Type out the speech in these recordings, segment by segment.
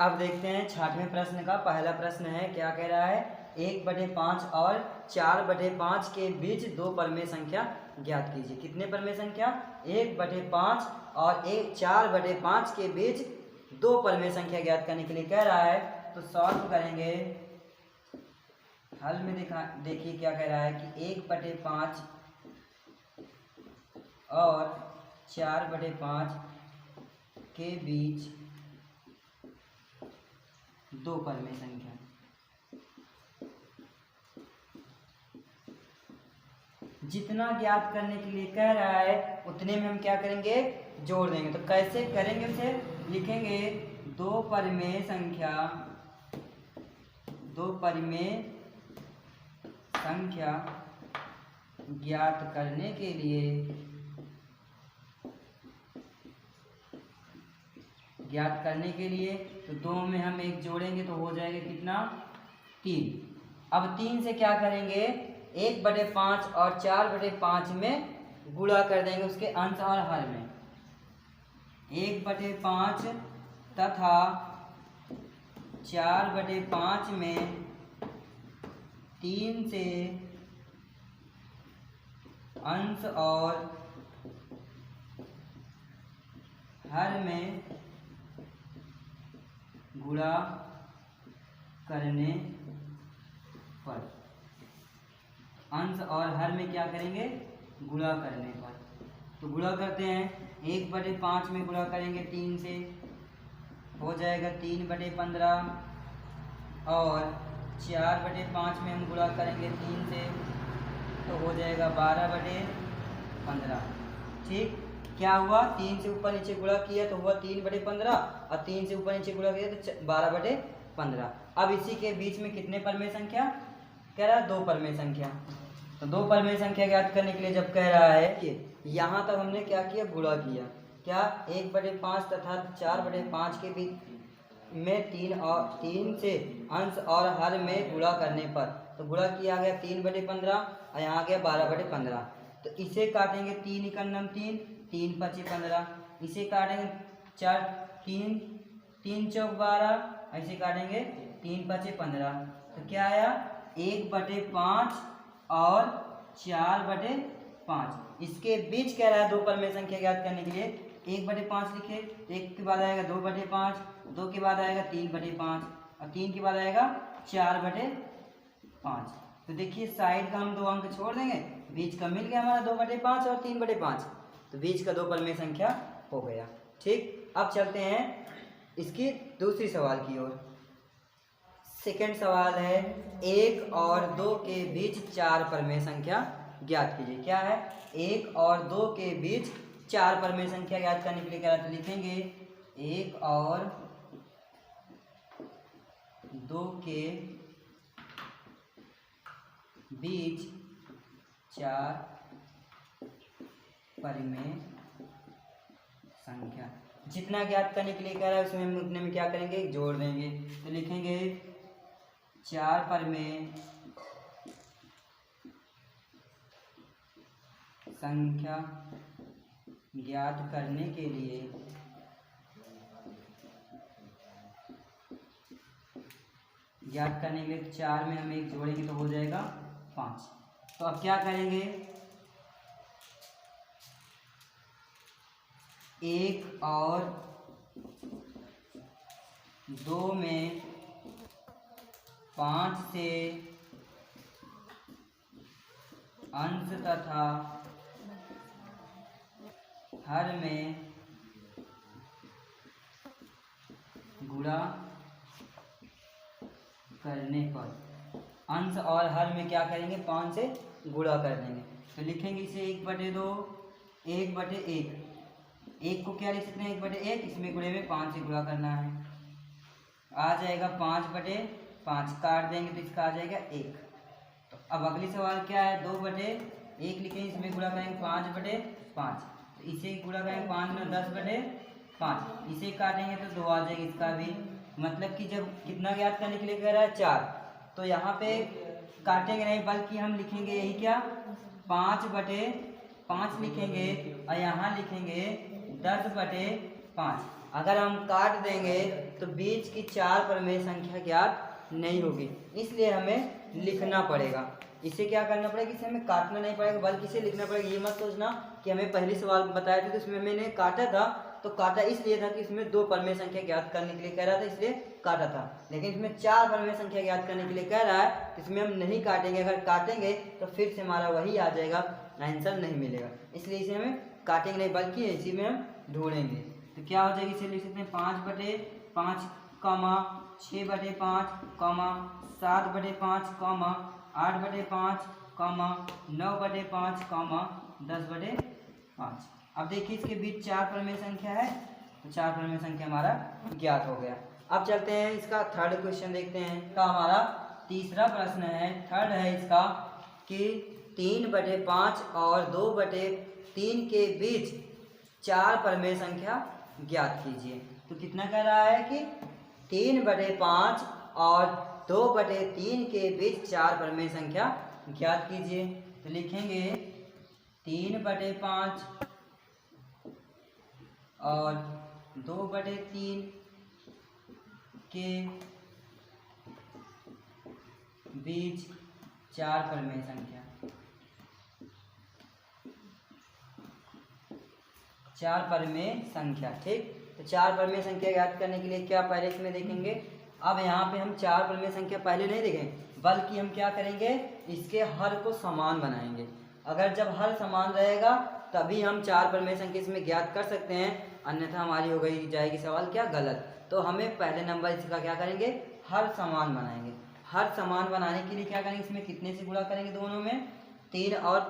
अब देखते हैं 6वें प्रश्न का पहला प्रश्न है। क्या कह रहा है? 1/5 और 4/5 के बीच दो परमेय संख्या ज्ञात कीजिए। कितने परमेय संख्या? 1/5 और 4/5 के बीच दो परमेय संख्या ज्ञात करने के लिए कह रहा है। तो सॉल्व करेंगे। हल में देखिए क्या कह रहा है कि 1/5 और 4/5 के बीच दो परमेय संख्या। जितना ज्ञात करने के लिए कह रहा है उतने में हम क्या करेंगे? जोड़ देंगे। तो कैसे करेंगे? उसे लिखेंगे दो परमेय संख्या ज्ञात करने के लिए तो दो में हम एक जोड़ेंगे तो हो जाएगा कितना? 3। अब 3 से क्या करेंगे? 1/5 और 4/5 में गुणा कर देंगे उसके अंश और हर में। 1/5 तथा 4/5 में 3 से अंश और हर में गुणा करने पर, अंश और हर में क्या करेंगे? गुणा करने पर। तो गुणा करते हैं। 1/5 में गुणा करेंगे 3 से, हो जाएगा 3/15 और 4/5 में हम गुणा करेंगे 3 से तो हो जाएगा 12/15। ठीक, क्या हुआ? 3 से ऊपर नीचे गुणा किया तो हुआ 3/15 और 3 से ऊपर नीचे गुणा किया तो 12/15। अब इसी के बीच में कितने परमेय संख्या कह रहा है? दो परमेय संख्या। तो दो परमेय संख्या ज्ञात करने के लिए जब कह रहा है कि यहाँ तक हमने क्या किया? गुणा किया। क्या? 1/5 तथा 4/5 के बीच में 3 से अंश और हर में गुणा करने पर, तो गुणा किया गया 3/15 और यहाँ गया 12/15। तो इसे काटेंगे 3 × 3, 3 × 5 = 15। इसे काटेंगे 3 × 4 = 12, ऐसे काटेंगे 3 × 5 = 15। तो क्या आया? 1/5 और 4/5। इसके बीच कह रहा है दो परमेय संख्या ज्ञात करने के लिए। 1/5 लिखे, 1 के बाद आएगा 2/5, 2 के बाद आएगा 3/5 और 3 के बाद आएगा 4/5। तो देखिए साइड का हम 2 अंक छोड़ देंगे, बीच का मिल गया हमारा 2/5 और 3/5। तो बीच का दो परमेय संख्या हो गया। ठीक, अब चलते हैं इसकी दूसरी सवाल की ओर। सेकंड सवाल है 1 और 2 के बीच 4 परमेय संख्या ज्ञात कीजिए। क्या है? 1 और 2 के बीच 4 परमेय संख्या ज्ञात करने के लिए क्या? तो लिखेंगे 1 और 2 के बीच 4 परमेय संख्या। जितना ज्ञात करने के लिए कह रहा है उसमें हम उतने में क्या करेंगे? जोड़ देंगे। तो लिखेंगे 4 परमेय संख्या ज्ञात करने के लिए 4 में हम 1 जोड़ेंगे तो हो जाएगा 5। तो अब क्या करेंगे? 1 और 2 में 5 से अंश तथा हर में गुणा करने पर, अंश और हर में क्या करेंगे? 5 से गुणा कर देंगे। तो लिखेंगे इसे 1/2, 1/1। 1 को क्या लिख सकते हैं? 1/1। इसमें गुणे में 5 से गुणा करना है, आ जाएगा 5/5। काट देंगे तो इसका आ जाएगा 1। तो अब अगली सवाल क्या है? 2/1 लिखेंगे, इसमें गुणा करेंगे 5/5। तो इसे गुणा करेंगे 5 में 10/5। इसे काटेंगे तो 2 आ जाएगा इसका भी। मतलब कि जब कितना ज्ञात करने के लिए कह रहा है? 4। तो यहाँ पे काटेंगे नहीं बल्कि हम लिखेंगे यही क्या? 5/5 लिखेंगे और यहाँ लिखेंगे 10/5 5। अगर हम काट देंगे तो बीच की 4 परमेय संख्या ज्ञात नहीं होगी, इसलिए हमें लिखना पड़ेगा। इसे क्या करना पड़ेगा, इसे हमें काटना नहीं पड़ेगा बल्कि इसे लिखना पड़ेगा। ये मत सोचना कि हमें पहले सवाल बताया था तो इसमें मैंने काटा था, तो काटा इसलिए था कि इसमें 2 परमेय संख्या ज्ञात करने के लिए कह रहा था इसलिए काटा था, लेकिन इसमें 4 परमेय संख्या ज्ञात करने के लिए कह रहा है, इसमें हम नहीं काटेंगे। अगर काटेंगे तो फिर से हमारा वही आ जाएगा, आंसर नहीं मिलेगा, इसलिए इसे हमें काटेंगे नहीं बल्कि इसी में हम ढूंढेंगे। तो क्या हो जाएगी, इसे लिख सकते हैं 5/5, 6/5, 7/5, 8/5, 9/5, 10/5। अब देखिए इसके बीच 4 परमेय संख्या है, तो 4 परमेय संख्या हमारा ज्ञात हो गया। अब चलते हैं इसका थर्ड क्वेश्चन देखते हैं। का हमारा तीसरा प्रश्न है, थर्ड है इसका कि 3/5 और 2/3 के बीच 4 परमेय संख्या ज्ञात कीजिए। तो कितना कह रहा है कि 3/5 और 2/3 के बीच 4 परमेय संख्या ज्ञात कीजिए। तो लिखेंगे 3/5 और 2/3 के बीच 4 परमेय संख्या, 4 परमेय संख्या। ठीक, तो 4 परमेय संख्या ज्ञात करने के लिए क्या पहले इसमें देखेंगे। अब यहाँ पे हम 4 परमेय संख्या पहले नहीं देखेंगे बल्कि हम क्या करेंगे, इसके हर को समान बनाएंगे। अगर जब हर समान रहेगा तभी हम 4 परमेय संख्या इसमें ज्ञात कर सकते हैं, अन्यथा हमारी हो गई जाएगी सवाल क्या गलत। तो हमें पहले नंबर इसका क्या करेंगे, हर समान बनाएंगे। हर समान बनाने के लिए क्या करेंगे, इसमें कितने से गुणा करेंगे, दोनों में 3 और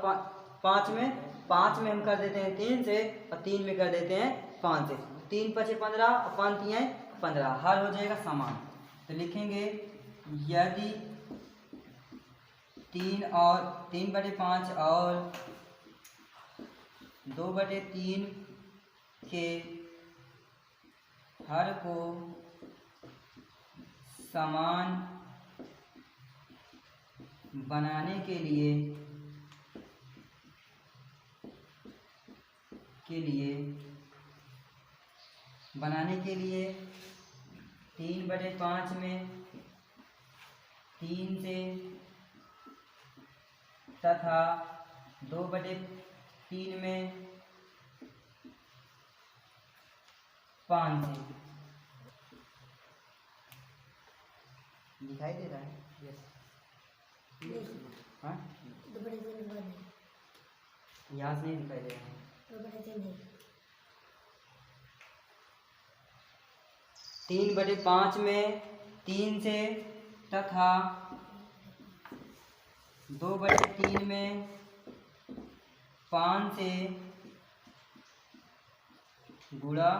5 में। 5 में हम कर देते हैं 3 से और 3 में कर देते हैं 5 से। 3 × 5 = 15 और 5 × 3 = 15, हर हो जाएगा समान। तो लिखेंगे यदि 3/5 और 2/3 के हर को समान बनाने के लिए 3/5 में 3 से तथा 2/3 में 5 से। दिखाई दे रहा है? यस। हाँ, यहाँ से नहीं दिखाई दे रहा है। 3/5 में 3 से तथा 2/3 में 5 से गुणा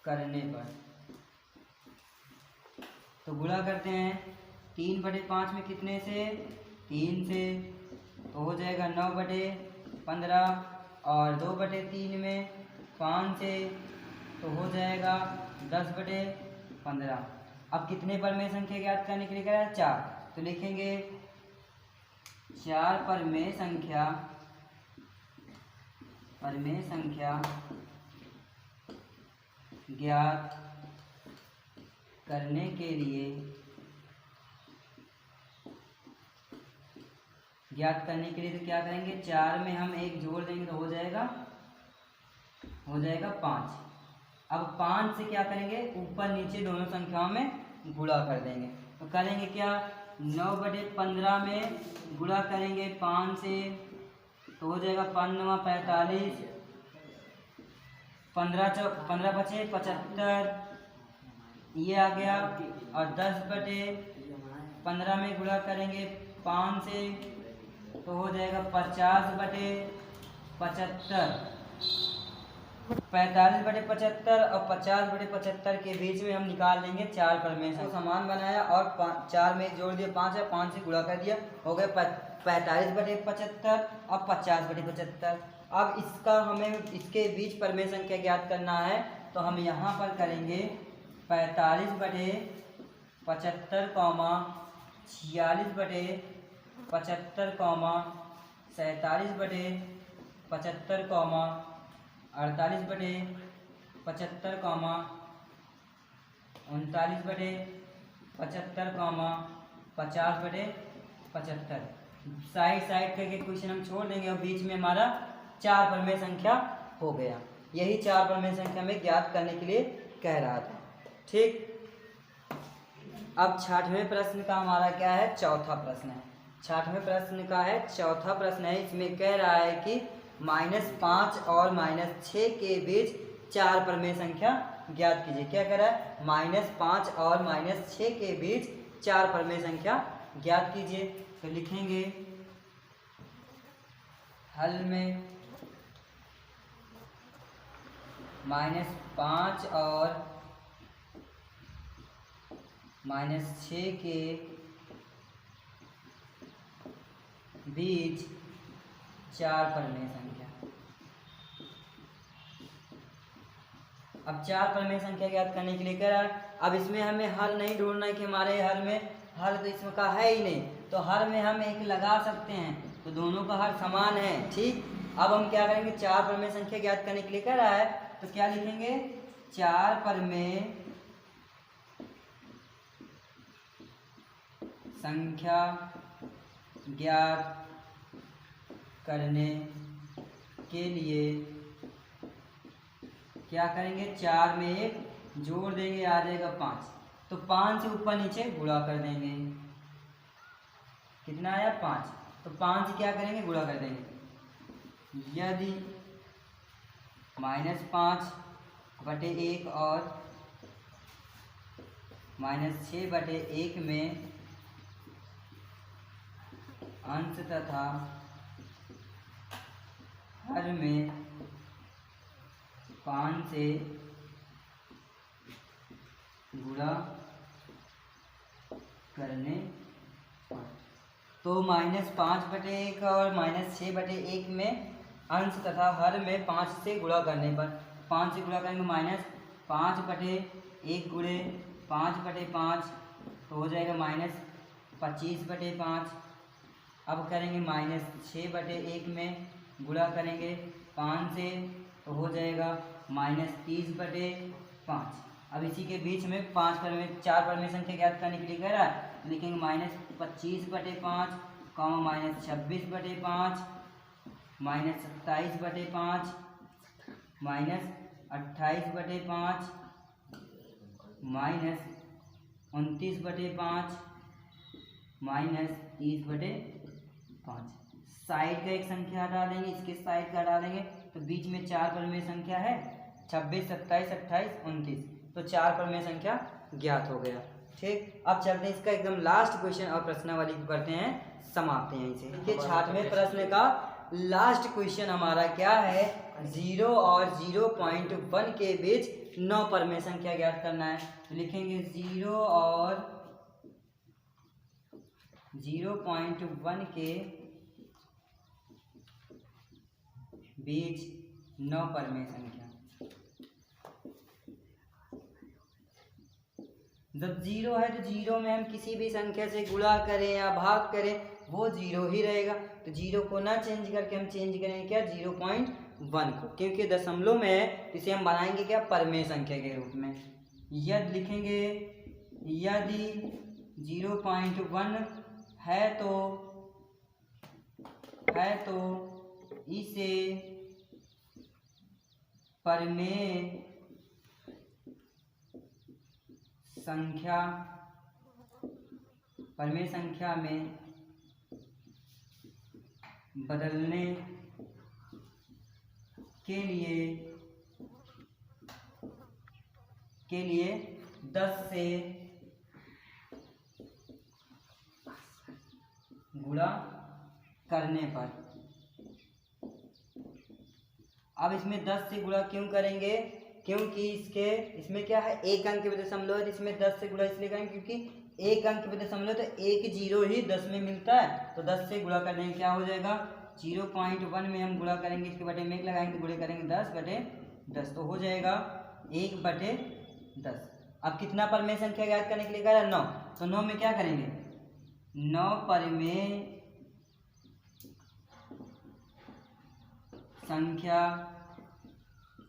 करने पर। तो गुणा करते हैं 3/5 में कितने से, 3 से, तो हो जाएगा 9/15, और 2/3 में 5 से, तो हो जाएगा 10/15। अब कितने परमेय संख्या ज्ञात करने के लिए कह रहा है, 4। तो लिखेंगे 4 परमेय संख्या ज्ञात करने के लिए तो क्या करेंगे, 4 में हम 1 जोड़ देंगे तो हो जाएगा 5। अब 5 से क्या करेंगे, ऊपर नीचे दोनों संख्याओं में गुणा कर देंगे। तो करेंगे क्या, 9/15 में गुणा करेंगे 5 से, तो हो जाएगा 5 × 9 = 45, 15 बचे 75, ये आ गया। और 10/15 में गुणा करेंगे 5 से, तो हो जाएगा 50/75। 45/75 और 50/75 के बीच में हम निकाल लेंगे 4 परमेय संख्या। समान बनाया और 4 में जोड़ दिया 5 है, 5 से गुणा कर दिया, हो गया 45/75 और 50/75। अब इसका हमें इसके बीच परमेय संख्या ज्ञात करना है, तो हम यहाँ पर करेंगे 45/75, 46/75, 47/75, 48/75, 75, 39/75, 50/75। साइड साइड करके क्वेश्चन हम छोड़ देंगे और बीच में हमारा 4 परमेय संख्या हो गया। यही 4 परमेय संख्या में ज्ञात करने के लिए कह रहा था। ठीक, अब 6वें प्रश्न का हमारा क्या है, चौथा प्रश्न है। 6वें प्रश्न का है चौथा प्रश्न है। इसमें कह रहा है कि -5 और -6 के बीच 4 परमेय संख्या ज्ञात कीजिए। क्या कह रहा है, -5 और -6 के बीच 4 परमेय संख्या ज्ञात कीजिए। तो लिखेंगे हल में -5 और -6 के बीच 4 परमेय संख्या। अब 4 परमेय संख्या ज्ञात करने के लिए कह रहा है। अब इसमें हमें हल नहीं ढूंढना है कि हमारे हल में हल तो इसमें का है ही नहीं, तो हल में हम एक लगा सकते हैं, तो दोनों का हल समान है। ठीक, अब हम क्या करेंगे, 4 परमेय संख्या ज्ञात करने के लिए कह रहा है, तो क्या लिखेंगे, 4 परमेय संख्या ज्ञात करने के लिए क्या करेंगे, 4 में 1 जोड़ देंगे, आ जाएगा 5। तो 5 से ऊपर नीचे गुणा कर देंगे। कितना आया, 5। तो 5 से क्या करेंगे, गुणा कर देंगे। यदि -5/1 और -6/1 में अंश तथा हर में 5 से गुणा करने पर, तो -5/1 और -6/1 में अंश तथा हर में 5 से गुणा करने पर, 5 से गुणा करेंगे, -5/1 गुणे 5/5 तो हो जाएगा -25/5। अब करेंगे -6/1 में गुणा करेंगे 5 से तो हो जाएगा -30/5। अब इसी के बीच में 4 परमेय संख्या ज्ञात करने के लिए कह रहा है, तो लिखेंगे -25/5, -26/5, -27/5, -28/5, -29/5, -30/5। साइड का एक संख्या हटा देंगे, इसके साइड का हटा देंगे, तो बीच में 4 परमेय संख्या है, 26, 27, 28, 29, तो 4 परमेय संख्या ज्ञात हो गया। ठीक, अब चलते हैं इसका एकदम लास्ट क्वेश्चन और प्रश्नावली को करते हैं समाप्त यहीं से। देखिए 6वें प्रश्न का लास्ट क्वेश्चन हमारा क्या है, 0 और 0.1 के बीच 9 परमेय संख्या ज्ञात करना है। तो लिखेंगे 0 और 0.1 के बीच 9 परमेय संख्या। जब 0 है तो 0 में हम किसी भी संख्या से गुणा करें या भाग करें वो 0 ही रहेगा। तो 0 को ना चेंज करके हम चेंज करेंगे क्या, 0.1 को, क्योंकि दशमलव में है तो इसे हम बनाएंगे क्या, परमेय संख्या के रूप में। यदि लिखेंगे यदि 0.1 है तो इसे परमेय संख्या में बदलने के लिए 10 से गुणा करने पर। अब इसमें 10 से गुणा क्यों करेंगे, क्योंकि इसमें क्या है, एक अंक पे दशमलव है, इसमें 10 से गुणा इसलिए करेंगे क्योंकि एक अंक पे दशमलव तो एक 0 ही 10 में मिलता है, तो 10 से गुणा करने क्या हो जाएगा, 0.1 में हम गुणा करेंगे, इसके बटे में 1 लगाएंगे तो गुणे करेंगे 10/10, तो हो जाएगा 1/10। अब कितना परमेय संख्या ज्ञात करने के लिए कह रहा है, 9, तो 9 में क्या करेंगे, 9 परमेय संख्या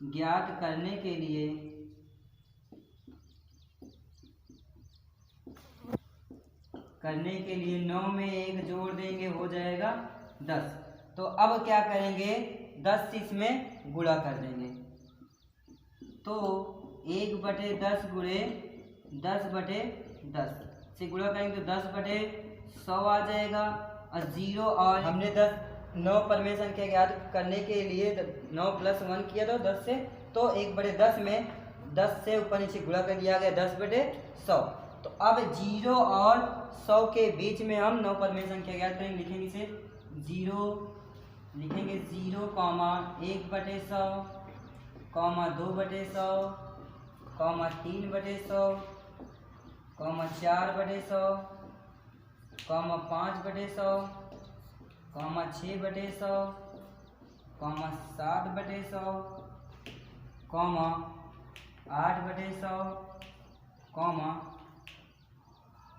ज्ञात करने के लिए करने के लिए 9 में 1 जोड़ देंगे, हो जाएगा 10। तो अब क्या करेंगे, 10 से इसमें गुणा कर देंगे। तो 1/10 गुणे 10/10 से गुणा करेंगे तो 10/100 आ जाएगा। और 0 और हमने 9 परमेय संख्या ज्ञात करने के लिए 9 + 1 किया था 10 से, तो 1/10 में 10 से ऊपर नीचे गुणा कर दिया गया 10/100। तो अब 0 और 100 के बीच में हम 9 परमेय संख्या ज्ञात करेंगे। लिखेंगे इसे 0, लिखेंगे 0, 1/100, 2/100, 3/100, 4/100, 5/100, 6/100, 7/100, 8/100,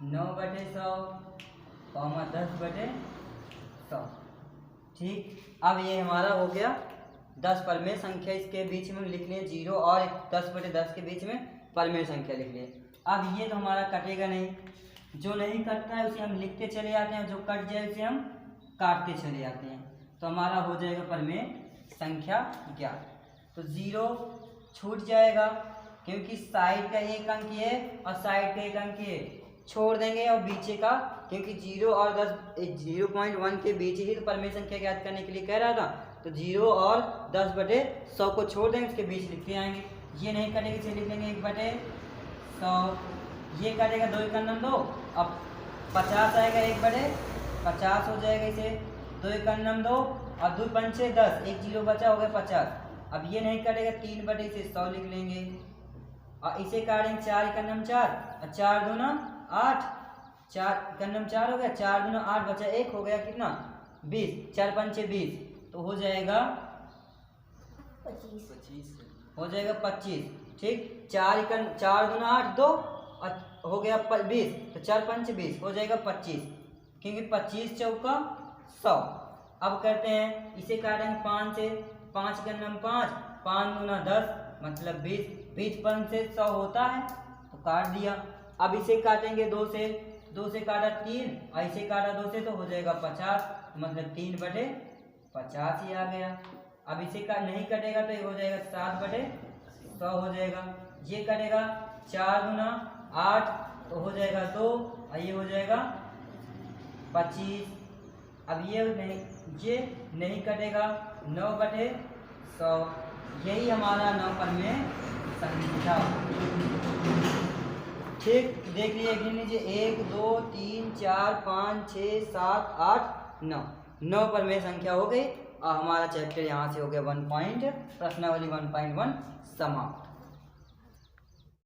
9/100, 10/100। ठीक, अब ये हमारा हो गया 10 परमेय संख्या। इसके बीच में लिख लिए 0 और 10/10 के बीच में परमेय संख्या लिख लिए। अब ये तो हमारा कटेगा नहीं, जो नहीं कटता है उसे हम लिखते चले जाते हैं, जो कट जाए उसे हम काटते चले जाते हैं। तो हमारा हो जाएगा परमेय संख्या ज्ञात। तो 0 छूट जाएगा क्योंकि साइड का 1 अंक है और साइड का 1 अंक है, छोड़ देंगे। और बीचे का, क्योंकि 0 और 0.1 के बीच ही तो परमेय संख्या ज्ञात करने के लिए कह रहा था, तो 0 और 10/100 को छोड़ देंगे, उसके बीच लिखते आएंगे। ये नहीं कटेगा, इसे लिख लेंगे 1/100। ये कटेगा 2 × 2, अब 50 आएगा, 1/50 हो जाएगा। इसे 2 × 2 और 2 × 5 = 10, 1 0 बचा, हो गया 50। अब ये नहीं कटेगा, 3/100 लिख लेंगे। और इसे काटेंगे 4 × 4 और 4 दूना 8, 4 × 4 हो गया, 4 दूना 8 बचा 1, हो गया कितना 20, 4 × 5 = 20, तो हो जाएगा 25, हो जाएगा 25। ठीक, 4 दूना 8 2 और हो गया 20, तो 4 × 5 = 20, हो जाएगा 25, क्योंकि 25 चौका 100। अब करते हैं, इसे काटेंगे 5 से, 5 × 5, 5 दूना 10 मतलब 20, 20 × 5 = 100 होता है, तो काट दिया। अब इसे काटेंगे 2 से, 2 से काटा 3 और इसे काटा 2 से, तो हो जाएगा 50, मतलब 3/50 ही आ गया। अब इसे का नहीं कटेगा तो ये हो जाएगा 7/100 हो जाएगा। ये कटेगा 4 दूना 8, तो हो जाएगा 2 और ये हो जाएगा 25। अब ये नहीं कटेगा, 9/100। यही हमारा 9 परमेय संख्या। ठीक, देख लीजिए 1 2 3 4 5 6 7 8 9 परमेय संख्या हो गई। और हमारा चैप्टर यहाँ से हो गया 1 पॉइंट, प्रश्नावली 1.1 समाप्त।